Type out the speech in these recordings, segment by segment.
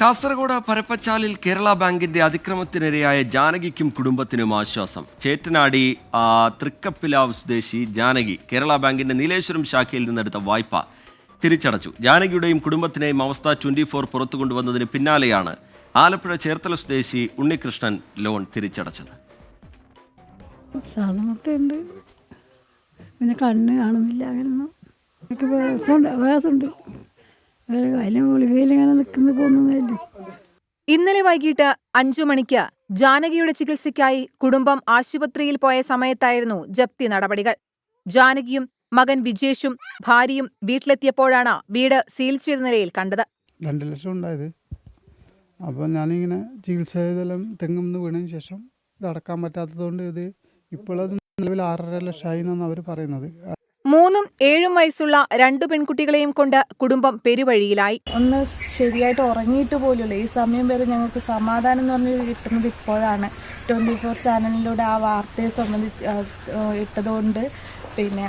കാസർഗോഡ് പരപ്പച്ചാലിൽ കേരള ബാങ്കിന്റെ അതിക്രമത്തിനിരയായ ജാനകിക്കും കുടുംബത്തിനും ആശ്വാസം. ചേറ്റനാടി തൃക്കപ്പിലാവ് സ്വദേശി ജാനകി കേരള ബാങ്കിന്റെ നീലേശ്വരം ശാഖയിൽ നിന്നെടുത്ത വായ്പ തിരിച്ചടച്ചു. ജാനകിയുടെയും കുടുംബത്തിനെയും അവസ്ഥ 24 പുറത്തു കൊണ്ടുവന്നതിന് പിന്നാലെയാണ് ആലപ്പുഴ ചേർത്തല സ്വദേശി ഉണ്ണികൃഷ്ണൻ ലോൺ തിരിച്ചടച്ചത്. സാധനമുണ്ട്, പിന്നെ കണ്ണ് കാണുന്നില്ല, ഇന്നലെ വൈകിട്ട് 5 മണിക്ക് ജാനകിയുടെ ചികിത്സയ്ക്കായി കുടുംബം ആശുപത്രിയിൽ പോയ സമയത്തായിരുന്നു ജപ്തി നടപടികൾ. ജാനകിയും മകൻ വിജേഷും ഭാര്യയും വീട്ടിലെത്തിയപ്പോഴാണ് വീട് സീൽ ചെയ്ത നിലയിൽ കണ്ടത്. 2 ലക്ഷം ഉണ്ടായത്. അപ്പോൾ ഞാനിങ്ങനെ ചികിത്സ ചെയ്തെല്ലാം തെങ്ങുമെന്ന് വീണതിന് ശേഷം ഇത് അടക്കാൻ പറ്റാത്തതുകൊണ്ട് ഇത് ഇപ്പോഴത് നിലവിൽ 6.5 ലക്ഷമായി എന്നാണ് അവർ പറയുന്നത്. 3ഉം 7ഉം വയസ്സുള്ള 2 പെൺകുട്ടികളെയും കൊണ്ട് കുടുംബം പെരുവഴിയിലായി. ഒന്ന് ശരിയായിട്ട് ഉറങ്ങിയിട്ട് പോലുമില്ല. ഈ സമയം വരെ ഞങ്ങൾക്ക് സമാധാനം എന്ന് പറഞ്ഞ് കിട്ടുന്നത് ഇപ്പോഴാണ്. 24 ചാനലിലൂടെ ആ വാർത്തയെ സംബന്ധിച്ച് ഇട്ടതുകൊണ്ട് പിന്നെ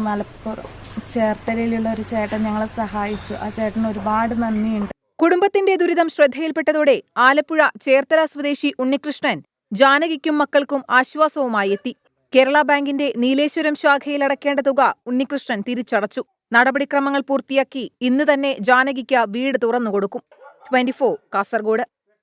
മലപ്പുറം ചേർത്തലയിലുള്ള ഒരു ചേട്ടൻ ഞങ്ങളെ സഹായിച്ചു. ആ ചേട്ടന് ഒരുപാട് നന്ദിയുണ്ട്. കുടുംബത്തിന്റെ ദുരിതം ശ്രദ്ധയിൽപ്പെട്ടതോടെ ആലപ്പുഴ ചേർത്തല സ്വദേശി ഉണ്ണികൃഷ്ണൻ ജാനകിക്കും മക്കൾക്കും ആശ്വാസവുമായി എത്തി. കേരള ബാങ്കിന്റെ നീലേശ്വരം ശാഖയിൽ അടക്കേണ്ട തുക ഉണ്ണികൃഷ്ണൻ തിരിച്ചടച്ചു. നടപടിക്രമങ്ങൾ പൂർത്തിയാക്കി ഇന്ന് തന്നെ ജാനകിക്ക് വീട് തുറന്നുകൊടുക്കും. 24 കാസർഗോഡ്.